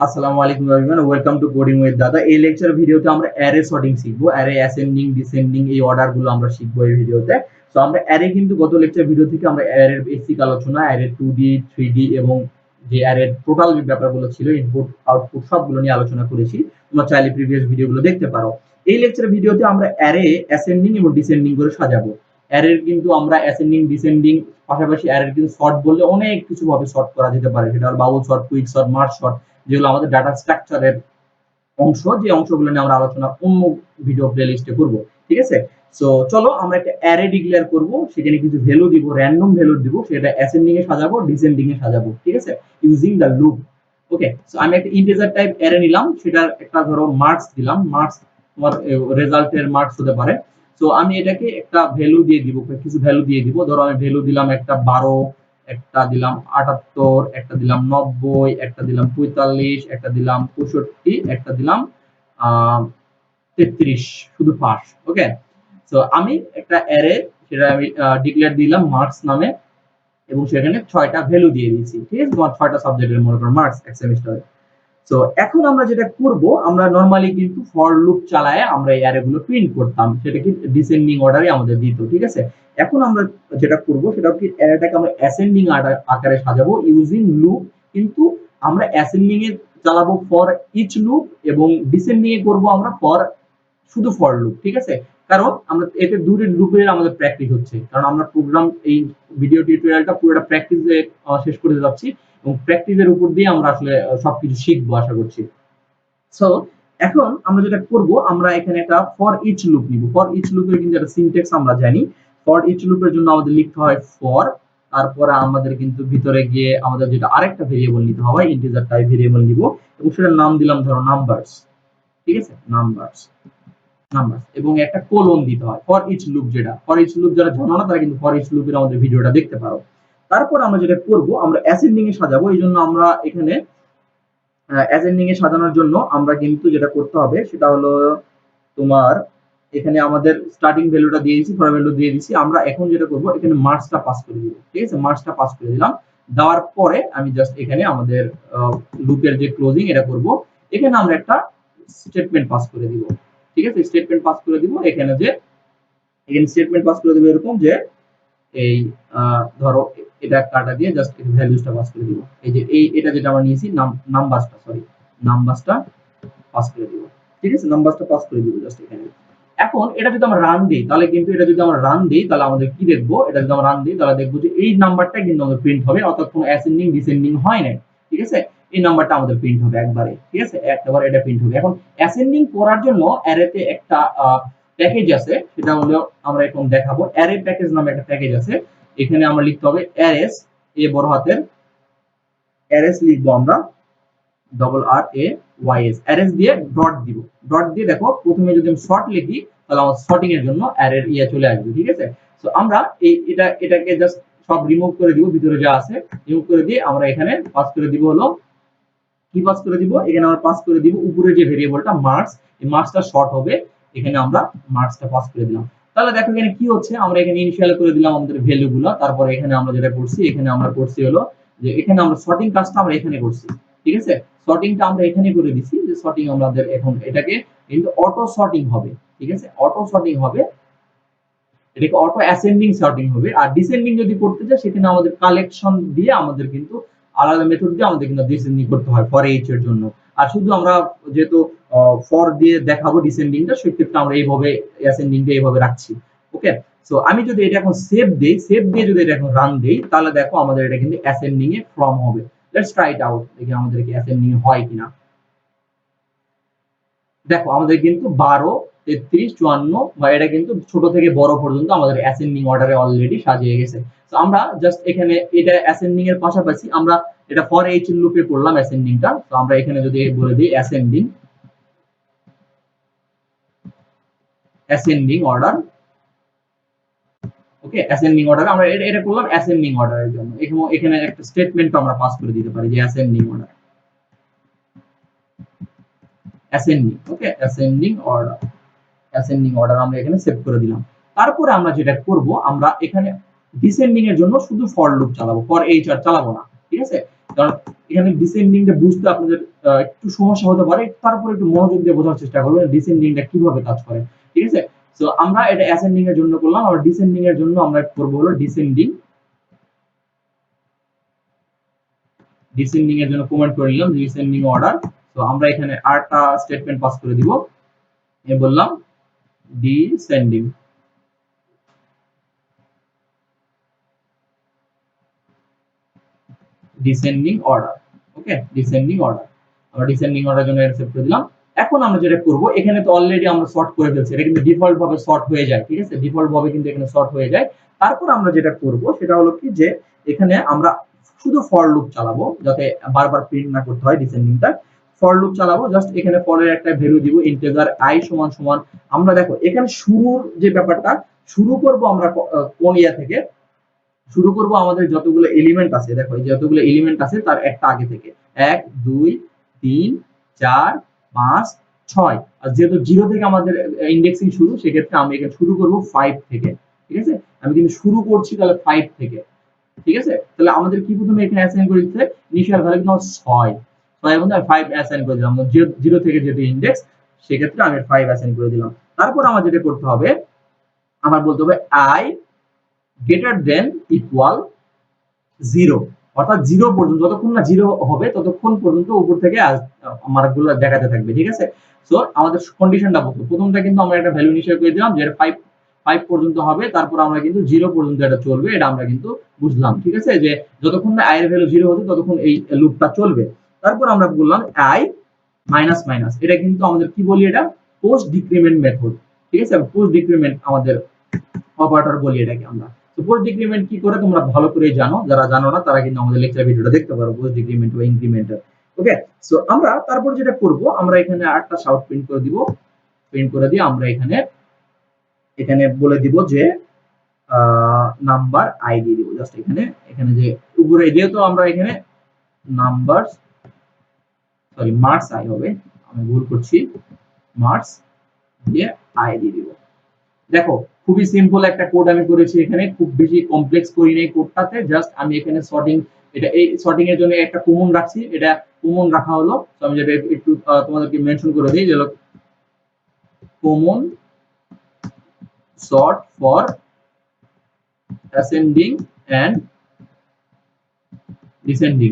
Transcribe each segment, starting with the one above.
আসসালামু আলাইকুম everyone, welcome to coding with দাদা। এই লেকচার ভিডিওতে আমরা অ্যারে সর্টিং শিখবো। অ্যারে অ্যাসেন্ডিং, ডিসেন্ডিং এই অর্ডার গুলো আমরা শিখবো এই ভিডিওতে। তো আমরা অ্যারে কিন্তু গত লেকচার ভিডিও থেকে আমরা অ্যারের বেসিক আলোচনা, অ্যারে 2D 3D এবং যে অ্যারের টোটাল যে ব্যাপারগুলো ছিল, ইনপুট আউটপুট সবগুলো নিয়ে আলোচনা করেছি। তোমরা চাইলে প্রিভিয়াস ভিডিওগুলো দেখতে পারো। এই লেকচার ভিডিওতে আমরা অ্যারে অ্যাসেন্ডিং এবং ডিসেন্ডিং করে সাজাবো। অ্যারের কিন্তু আমরা অ্যাসেন্ডিং ডিসেন্ডিং পাশাপাশি অ্যারের কিন্তু সর্ট বললে অনেক কিছু ভাবে সর্ট করা যেতে পারে। সেটা হলো bubble sort, quick sort, merge sort, যেগুলো আমাদের ডাটা স্ট্রাকচারের অংশ, যে অংশগুলো নিয়ে আমরা আলোচনা অন্য ভিডিও প্লেলিস্টে করব। ঠিক আছে? সো চলো আমরা একটা অ্যারে ডিক্লেয়ার করব, সেখানে কিছু ভ্যালু দিব, র্যান্ডম ভ্যালু দিব, সেটা অ্যাসেন্ডিং এ সাজাবো, ডিসেন্ডিং এ সাজাবো। ঠিক আছে? Using the loop. Okay, so আমি একটা ইন্টিজার টাইপ অ্যারে নিলাম, সেটার একটা ধরো মার্কস দিলাম। মার্কস তোমার রেজাল্টের মার্কস হতে পারে। সো আমি এটাকে একটা ভ্যালু দিয়ে দিব, কিছু ভ্যালু দিয়ে দিব। ধরো আমি ভ্যালু দিলাম একটা 12, একটা দিলাম 78, একটা দিলাম 90, একটা দিলাম 45, একটা দিলাম 65, একটা দিলাম 33, শুধু পাস। ওকে, তো আমি একটা অ্যারে, সেটা আমি ডিক্লেয়ার দিলাম মার্কস নামে, এবং সেখানে 6টা ভ্যালু দিয়ে দিয়েছি। ঠিক আছে? তোমার 6টা সাবজেক্টের মনে করো মার্কস এক সেমিস্টারে। তো এখন আমরা যেটা করব, আমরা নরমালি কিন্তু ফর লুপ চালায় আমরা এই অ্যারে গুলো প্রিন্ট করতাম, সেটা কি ডিসেন্ডিং অর্ডারে আমাদের দিত। ঠিক আছে? এখন আমরা যেটা করব সেটা কি অ্যারেটাকে আমরা অ্যাসেন্ডিং আকারে সাজাবো ইউজিং লুপ। কিন্তু আমরা অ্যাসেন্ডিং এ চালাবো ফর ইচ লুপ, এবং ডিসেন্ডিং এ করব আমরা ফর শুধু ফর লুপ। ঠিক আছে? কারণ আমরা এতে দুটো লুপের আমাদের প্র্যাকটিস হচ্ছে, কারণ আমরা প্রোগ্রাম এই ভিডিও টিউটোরিয়ালটা পুরোটা প্র্যাকটিসে শেষ করে যাচ্ছি, এবং প্র্যাকটিসের উপর দিয়ে আমরা আসলে সবকিছু শিখবো আশা করছি। সো এখন আমরা যেটা করব, আমরা এখানে একটা ফর ইচ লুপ নিব। ফর ইচ লুপের কিন্তু একটা সিনট্যাক্স আমরা জানি। ফর ইচ লুপের জন্য আমাদের লিখতে হয় ফর, তারপরে আমাদের কিন্তু ভিতরে গিয়ে আমাদের যেটা আরেকটা ভেরিয়েবল নিতে হবে, ইন্টিজার টাইপ ভেরিয়েবল নিব, এবং সেটার নাম দিলাম ধরো নাম্বারস। ঠিক আছে? নাম্বারস, নাম্বারস, এবং একটা কোলন দিতে হয়। ফর ইচ লুপ, যেটা ফর ইচ লুপ যারা জানো না তারা কিন্তু ফর ইচ লুপের আমাদের ভিডিওটা দেখতে পারো। তারপর আমরা যেটা করব, আমরা অ্যাসেন্ডিং এ সাজাবো। এই জন্য আমরা এখানে অ্যাসেন্ডিং এ সাজানোর জন্য আমরা কিন্তু যেটা করতে হবে সেটা হলো তোমার, এখানে আমাদের স্টার্টিং ভ্যালুটা দিয়ে দিয়েছি, ফর ভ্যালু দিয়ে দিয়েছি। আমরা এখন যেটা করব, এখানে মার্কসটা পাস করে দিব। ঠিক আছে? মার্কসটা পাস করে দিলাম। দেওয়ার পরে আমি জাস্ট এখানে আমাদের লুপের যে ক্লোজিং এটা করব। এখানে আমরা একটা স্টেটমেন্ট পাস করে দিব। ঠিক আছে? স্টেটমেন্ট পাস করে দিব এখানে, যে এখানে স্টেটমেন্ট পাস করে দিব এরকম যে এই ধরো এটা কাটা দিয়ে জাস্ট ভ্যালুসটা পাস করে দিব। এই যে এটা যেটা আমরা নিয়েছি, নাম্বারসটা, সরি, নাম্বারসটা পাস করে দিব। ঠিক আছে? নাম্বারসটা পাস করে দিব জাস্ট এখানে। এখন এটা যদি আমরা রান দিই, তাহলে কিন্তু এটা যদি আমরা রান দিই তাহলে আমাদের কি দেখবো, এটা যদি আমরা রান দিই তাহলে দেখবো যে এই নাম্বারটা কিন্তু আমাদের প্রিন্ট হবে, অর্থাৎ কোনো অ্যাসেন্ডিং ডিসেন্ডিং হয় নাই। ঠিক আছে? এই নাম্বারটা আমাদের প্রিন্ট হবে একবারে। ঠিক আছে? একবার এটা প্রিন্ট হবে। এখন অ্যাসেন্ডিং করার জন্য অ্যারেতে একটা প্যাকেজ আছে, সেটা হলো আমরা এখন দেখাবো। অ্যারে প্যাকেজ নামে একটা প্যাকেজ আছে। এখানে আমরা লিখতে হবে অ্যারেস, এ বড় হাতের, অ্যারেস লিখবো আমরা double R A Y S, arrays দিয়ে ডট দিব। ডট দিয়ে দেখো প্রথমে যদি আমি শর্ট লিখি তাহলে আমার শর্টিং এর জন্য অ্যারের ইয়ে চলে আসবে। ঠিক আছে? তো আমরা এটাকে জাস্ট সব রিমুভ করে দিব, ভিতরে যা আছে রিমুভ করে দিয়ে আমরা এখানে পাস করে দিব হলো, কি পাস করে দিব, এখানে আমরা পাস করে দিব উপরে যে ভেরিয়েবলটা মার্কস, এই মার্কসটা শর্ট হবে, এখানে আমরা মার্কসটা পাস করে দিলাম। তাহলে দেখো এখানে কি হচ্ছে, আমরা এখানে ইনিশিয়াল করে দিলাম আমাদের ভ্যালুগুলো। তারপরে এখানে আমরা যেটা করছি, এখানে আমরা করছি হলো যে এখানে আমরা সর্টিং কাজটা আমরা এখানে করছি। ঠিক আছে? সর্টিংটা আমরা এখানে করে দিছি, যে সর্টিং আমাদের এখন এটাকে কিন্তু অটো সর্টিং হবে। ঠিক আছে? অটো সর্টিং হবে, এটাকে অটো অ্যাসেন্ডিং সর্টিং হবে। আর ডিসেন্ডিং যদি করতে চাই সেখানে আমাদের কালেকশন দিয়ে আমাদের কিন্তু আলাদা মেথড দিয়ে আমাদের কিন্তু ডিসেন্ডিং করতে হয় ফর এইচ এর জন্য। আর শুধু আমরা যেহেতু ফর দিয়ে দেখাবো ডিসেন্ডিংটা, সেক্ষেত্রে আমরা এইভাবে অ্যাসেন্ডিংটা এইভাবে রাখছি। ওকে, সো আমি যদি এটা এখন সেভ দেই, সেভ দিয়ে যদি এটা এখন রান দেই, তাহলে দেখো আমাদের এটা কিন্তু অ্যাসেন্ডিং এ ফ্রম হবে। লেটস ট্রাই ইট আউট, দেখি আমাদের কি অ্যাসেন্ডিং হয় কিনা। দেখো আমাদের কিন্তু 12, 33, 54 বা এটা কিন্তু ছোট থেকে বড় পর্যন্ত আমাদের অ্যাসেন্ডিং অর্ডারে অলরেডি সাজিয়ে গেছে। তো আমরা জাস্ট এখানে এটা অ্যাসেন্ডিং এর পাশাপাশি আমরা এটা ফর এইচ লুপে করলাম অ্যাসেন্ডিংটা। তো আমরা এখানে যদি বলে দিই অ্যাসেন্ডিং, অ্যাসেন্ডিং অর্ডার। ওকে, অ্যাসেন্ডিং অর্ডার আমরা এটা করলাম অ্যাসেন্ডিং অর্ডারের জন্য। এখানে একটা স্টেটমেন্ট আমরা পাস করে দিতে পারি যে অ্যাসেন্ডিং অর্ডার, অ্যাসেন্ডিং। ওকে, অ্যাসেন্ডিং অর্ডার, অ্যাসেন্ডিং অর্ডার আমরা এখানে সেভ করে দিলাম। তারপরে আমরা যেটা করব, আমরা এখানে ডিসেন্ডিং এর জন্য শুধু ফর লুপ চালাবো, ফর এইচ আর চালাবো না। ঠিক আছে? কারণ এখানে ডিসেন্ডিংটা বুঝতে আপনাদের একটু সমস্যা হতে পারে, তারপর একটু মনোযোগ দিয়ে বোঝার চেষ্টা করবেন ডিসেন্ডিংটা কিভাবে কাজ করে। ঠিক আছে, সো আমরা এটা অ্যাসেন্ডিং এর জন্য করলাম, আর ডিসেন্ডিং এর জন্য আমরা করব হলো ডিসেন্ডিং এর জন্য কমেন্ট করে নিলাম ডিসেন্ডিং অর্ডার। তো আমরা এখানে আরটা স্টেটমেন্ট পাস করে দিব, এ বললাম ডিসেন্ডিং অর্ডার। ওকে, ডিসেন্ডিং অর্ডার, আমরা ডিসেন্ডিং অর্ডার জন্য অ্যাকসেপ্ট করে দিলাম। এখন আমরা যেটা করব, এখানে তো অলরেডি আমরা সর্ট করে ফেলছি, এটা কিন্তু ডিফল্ট ভাবে সর্ট হয়ে যায়। ঠিক আছে, ডিফল্ট ভাবে কিন্তু এখানে সর্ট হয়ে যায়। তারপর আমরা যেটা করব সেটা হলো কি, যে এখানে আমরা শুধু ফর লুপ চালাবো, যাতে বারবার প্রিন্ট না করতে হয় ডিসেন্ডিংটা। ফর লুপ চালাবো, জাস্ট এখানে ফরের একটা ভ্যালু দিব ইন্টিজার i সমান সমান। আমরা দেখো এখানে শুরুর যে ব্যাপারটা, শুরু করব আমরা কোন ইয়া থেকে শুরু করব, আমাদের যতগুলো এলিমেন্ট আছে, দেখো এই যতগুলো এলিমেন্ট আছে তার একটা আগে থেকে, 1 2 3 4 5 6। আর যেহেতু 0 থেকে আমাদের ইন্ডেক্সিং শুরু, সেক্ষেত্রে আমি এখানে শুরু করব 5 থেকে। ঠিক আছে, আমি কিন্তু শুরু করছি তাহলে 5 থেকে। ঠিক আছে, তাহলে আমাদের কি প্রথমে এখানে অ্যাসাইন করে দিতে, ইনিশিয়াল ভ্যালু কিন্তু 6, 6 এবং 5 অ্যাসাইন করে দিলাম, 0 থেকে যেহেতু ইন্ডেক্স, সেক্ষেত্রে আমি 5 অ্যাসাইন করে দিলাম। তারপর আমার যেটা করতে হবে, আমার বলতে হবে i greater than equal 0, অর্থাৎ 0 পর্যন্ত, যতক্ষণ না 0 হবে ততক্ষণ পর্যন্ত উপর থেকে মার্কগুলো দেখাতে থাকবে। ঠিক আছে, সো আমাদের কন্ডিশনটা বলতো, প্রথমটা কিন্তু আমরা একটা ভ্যালু ইনিশিয়াল করে দিলাম যে 5 পর্যন্ত হবে, তারপর আমরা কিন্তু 0 পর্যন্ত এটা চলবে, এটা আমরা কিন্তু বুঝলাম। ঠিক আছে, যে যতক্ষণ না i এর ভ্যালু 0 হচ্ছে ততক্ষণ এই লুপটা চলবে। তারপর আমরা বললাম i মাইনাস মাইনাস, এটা কিন্তু আমাদের কি বলি, এটা পোস্ট ডিক্রিমেন্ট মেথড। ঠিক আছে, পোস্ট ডিক্রিমেন্ট আমাদের অপারেটর বলি এটাকে আমরা। তো পোস্ট ডিক্রিমেন্ট কি করে তোমরা ভালো করে জানো, যারা জানো না তারা কিন্তু আমাদের লেকচার ভিডিওটা দেখতে পারো, পোস্ট ডিক্রিমেন্ট বা ইনক্রিমেন্টাল। ওকে, সো আমরা তারপর যেটা করব, আমরা এখানে আটটা শাউট প্রিন্ট করে দিব। প্রিন্ট করে দিয়ে আমরা এখানে এখানে বলে দিব যে নাম্বার আই দিয়ে দিব, জাস্ট এখানে এখানে যে উপরে, যেহেতু আমরা এখানে নাম্বার, সরি মার্কস আই হবে, আমি ভুল করছি, মার্কস দিয়ে আই দিয়ে দিব। দেখো খুবই সিম্পল একটা কোড আমি করেছি এখানে, খুব বেশি কমপ্লেক্স করি নাই কোডটাতে, জাস্ট আমি এখানে সর্টিং, এটা এই সর্টিং এর জন্য একটা কমন রাখছি, এটা কমন রাখা হলো। তো আমি যেটা একটু তোমাদেরকে মেনশন করে দিই, যে common sort for ascending and descending.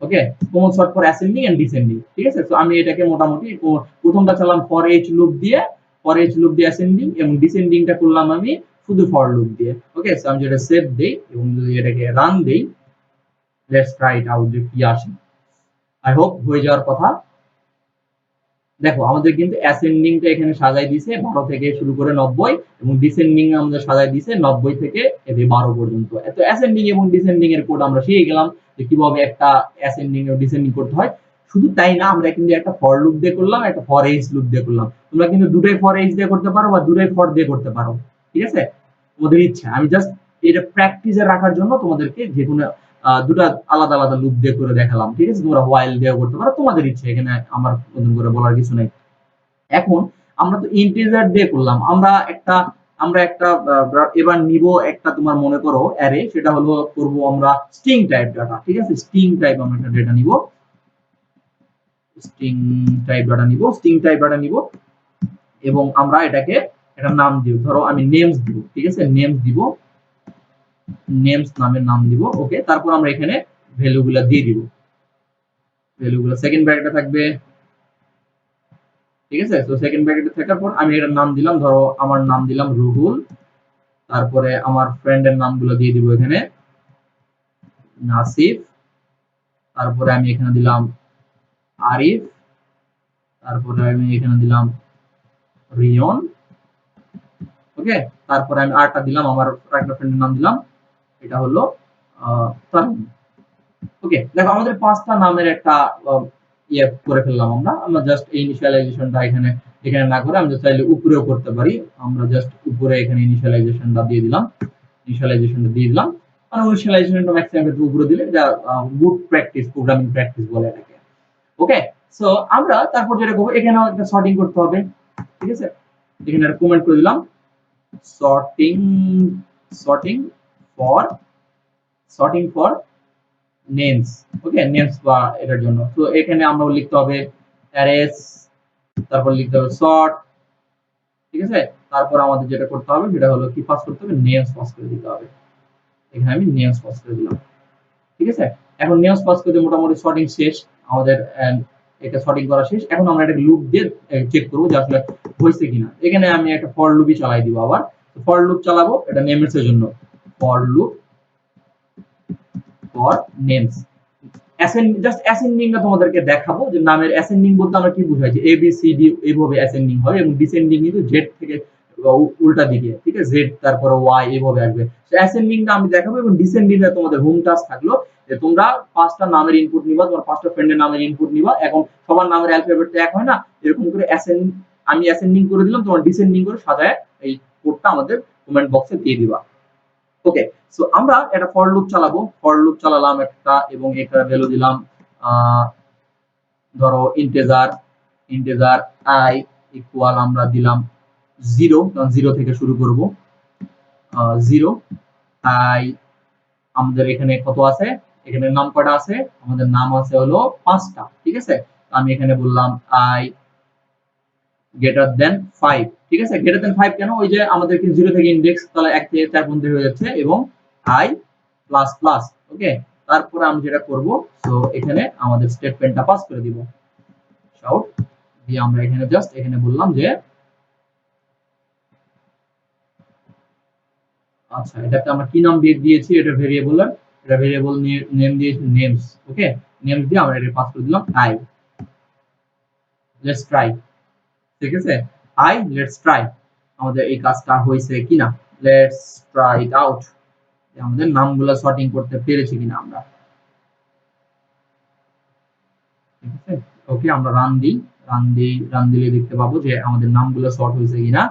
Okay, common sort for ascending and descending. ঠিক আছে, তো আমি এটাকে মোটামুটি প্রথমটা চালাম ফর এইচ লুপ দিয়ে, অ্যাসেন্ডিং, এবং ডিসেন্ডিংটা করলাম আমি শুধু ফর লুপ দিয়ে। ওকে, সো আমি যেটা সেভ দেই এবং যদি এটাকে রান দেই, লেটস ট্রাই ইট আউট, যে কি আসে। আই হোপ হয়ে যাওয়ার কথা। দেখো আমাদের কিন্তু অ্যাসেন্ডিংটা এখানে সাজাই দিয়েছে 12 থেকে শুরু করে 90, এবং ডিসেন্ডিং আমাদের সাজাই দিয়েছে 90 থেকে 12 পর্যন্ত। এত অ্যাসেন্ডিং এবং ডিসেন্ডিং এর কোড আমরা শিখে গেলাম, যে কিভাবে একটা অ্যাসেন্ডিং ও ডিসেন্ডিং করতে হয়। শুধু তাই না, আমরা কিন্তু একটা ফর লুপ দিয়ে করলাম, একটা ফর এইচ লুপ দিয়ে করলাম। তোমরা কিন্তু দুটোই ফর এইচ দিয়ে করতে পারো বা দুটোই ফর দিয়ে করতে পারো। ঠিক আছে, তোমাদের ইচ্ছা। আমি জাস্ট এটা প্র্যাকটিসে রাখার জন্য তোমাদেরকে যে কোনো দুটা আলাদা আলাদা লুপ দিয়ে করে দেখালাম। ঠিক আছে, তোমরা হোয়াইল দিয়ে করতে পারো, তোমাদের ইচ্ছে, এখানে আমার নতুন করে বলার কিছু নাই। এখন আমরা তো ইন্টিজার দিয়ে করলাম, আমরা একটা এবার নিব একটা, তোমার মনে করো অ্যারে, সেটা হলো করব আমরা স্ট্রিং টাইপ ডাটা। ঠিক আছে, স্ট্রিং টাইপ আমরা একটা ডেটা নিব, স্ট্রিং টাইপ ডাটা নিব, এবং আমরা এটাকে একটা নাম দিব, ধরো আমি নেমস দিব। ঠিক আছে, নেমস দিব, নেমস নামের নাম দিব। ওকে, তারপর আমরা এখানে ভ্যালুগুলো দিয়ে দিব, ভ্যালুগুলো সেকেন্ড ব্র্যাকেটে থাকবে। ঠিক আছে, তো সেকেন্ড ব্র্যাকেটে থাকার পর আমি এটার নাম দিলাম, ধরো আমার নাম দিলাম রুহুল, তারপরে আমার ফ্রেন্ডের নামগুলো দিয়ে দিব এখানে, নাসিফ, তারপরে আমি এখানে দিলাম আরিফ, তারপরে আমি এখানে দিলাম রিয়ন। ওকে, তারপরে আমি আরটা দিলাম, আমার একটা ফ্রেন্ডের নাম দিলাম, এটা হলো তামিম। ওকে, দেখো আমাদের পাঁচটা নামের একটা ইয়ে করে ফেললাম আমরা জাস্ট ইনিশিয়ালাইজেশনটা এখানে এখানে না করে আমরা চাইলে উপরেও করতে পারি। আমরা জাস্ট উপরে এখানে ইনিশিয়ালাইজেশনটা দিয়ে দিলাম, মানে ইনিশিয়ালাইজেশনটা ম্যাক্সিমাম ক্ষেত্রে উপরে দিলে এটা গুড প্র্যাকটিস, প্রোগ্রামিং প্র্যাকটিস বলে এটাকে। ওকে, সো আমরা তারপর যেটা করব, এখানেও একটা সর্টিং করতে হবে। ঠিক আছে, এখানে একটা কমেন্ট করে দিলাম, sorting sorting for names, okay, names বা এটার জন্য। তো এখানে আমরা লিখতে হবে অ্যারেস, তারপর লিখতে হবে সর্ট, ঠিক আছে? তারপর আমাদের যেটা করতে হবে সেটা হলো কি পাস করতে হবে, নেমস পাস করে দিতে হবে। এখানে আমি নেমস পাস করে দিলাম, ঠিক আছে? এখন নেমস পাস করে দিয়ে মোটামুটি সর্টিং শেষ আমাদের, এটা সর্টিং করা শেষ। এখন আমরা একটা লুপ দিয়ে চেক করব যে আসলে হয়েছে কিনা। এখানে আমি একটা ফর লুপই চালাই দিব আবার। ফর লুপ চালাবো এটা নেমস এর জন্য। For loop for names, just অ্যাসেন্ডিংটা তোমাদেরকে দেখাবো যে নামের অ্যাসেন্ডিং বলতে আমরা কি বুঝাই, যে এ বি সি ডি এইভাবে অ্যাসেন্ডিং হয়, এবং ডিসেন্ডিং কিন্তু জেড থেকে উল্টা দিকে, ঠিক আছে? জেড তারপরে ওয়াই এইভাবে আসবে। তো অ্যাসেন্ডিংটা আমি দেখাবো, এবং ডিসেন্ডিংটা তোমাদের হোম টাস্ক থাকলো যে তোমরা 5টা নামের ইনপুট নিবা, তোমার 5টা ফ্রেন্ডের নামের ইনপুট নিবা। এখন সবার নামের অ্যালফাবেট তো এক হয় না, এরকম করে আমি অ্যাসেন্ডিং করে দিলাম, তোমার ডিসেন্ডিং করে সাজায় এই কোডটা আমাদের কমেন্ট বক্সে দিয়ে দিবা। ওকে, সো আমরা একটা ফর লুপ চালাবো। ফর লুপ চালালাম একটা, এবং এটা ভ্যালু দিলাম ধরো ইন্টেজার, ইন্টেজার আই ইকুয়াল আমরা দিলাম 0, কারণ 0 থেকে শুরু করব। 0 আই, আমাদের এখানে কত আছে, এখানে নাম কয়টা আছে, আমাদের নাম আছে হলো 5টা, ঠিক আছে? আমি এখানে বললাম আই গ্রেটার দেন 5, ঠিক আছে? গ্রেটার দেন 5 কেন, ওই যে আমাদের কি 0 থেকে ইনডেক্স, তাহলে 1 থেকে 4 পর্যন্ত হয়ে যাচ্ছে, এবং আই প্লাস প্লাস, ওকে। তারপরে আমি যেটা করব, তো এখানে আমাদের স্টেটমেন্টটা পাস করে দিব, শাউট দিয়ে আমরা এখানে জাস্ট এখানে বললাম যে আচ্ছা, এটাকে আমরা কি নাম দিয়ে দিয়েছি, এটা ভেরিয়েবলের, এটা ভেরিয়েবল নেম দিয়েছি নেমস, ওকে। নেমস দিয়ে আমরা এটা পাস করে দিলাম আই, লেটস ট্রাই, ঠিক আছে? আই লেটস ট্রাই, আমাদের এই কাজটা হয়েছে কিনা, লেটস ট্রাই ইট আউট, আমাদের নামগুলো সর্টিং করতে পেরেছি কিনা আমরা, ঠিক আছে? ওকে, আমরা রান দিই, রান দিলে দেখতে পাবো যে আমাদের নামগুলো সর্ট হয়েছে কিনা।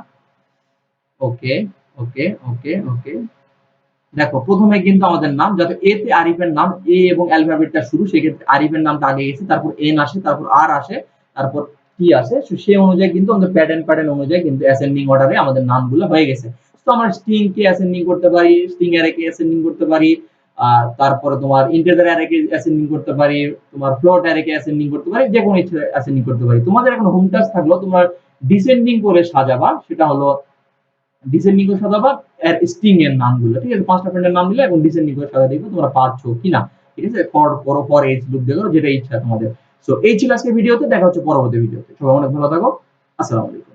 ওকে, ওকে, ওকে, ওকে, দেখো প্রথমে কিন্তু আমাদের নাম, যাতে এ তে আরিফের নাম, এ এবং অ্যালফাবেটটা শুরু, সেক্ষেত্রে আরিফের নামটা আগে গেছে, তারপর এন আসে, তারপর আর আসে, তারপর টি আসে। সেই অনুযায়ী কিন্তু আমাদের প্যাটার্ন অনুযায়ী কিন্তু অ্যাসেন্ডিং অর্ডারে আমাদের নামগুলো হয়ে গেছে। তো আমরা স্ট্রিং কে অ্যাসেন্ডিং করতে পারি, স্ট্রিং অ্যারে কে অ্যাসেন্ডিং করতে পারি, তারপরে তোমার ইন্টিজার অ্যারে কে অ্যাসেন্ডিং করতে পারি, তোমার ফ্লোট অ্যারে কে অ্যাসেন্ডিং করতে পারি, যে কোনো ইচ্ছা অ্যাসেন্ডিং করতে পারি। তোমাদের এখন হোম টাস্ক থাকলো তোমার ডিসেন্ডিং করে সাজাবা, সেটা হলো ডিসেন্ডিং করে সাজাবা এর স্ট্রিং এর নামগুলো, ঠিক আছে? 5টা ফ্রেন্ডের নাম দিলে এবং ডিসেন্ডিং করে সাজা দেখবে তোমরা পারছো কিনা, ঠিক আছে? ফর করো, ফর এজ লুপ দেখো, যেটা ইচ্ছা তোমাদের। সো এই ছিল আজকে ভিডিওতে, দেখা হচ্ছে পরবর্তী ভিডিওতে। সবাই অনেক ভালো থাকো, আসসালামু আলাইকুম।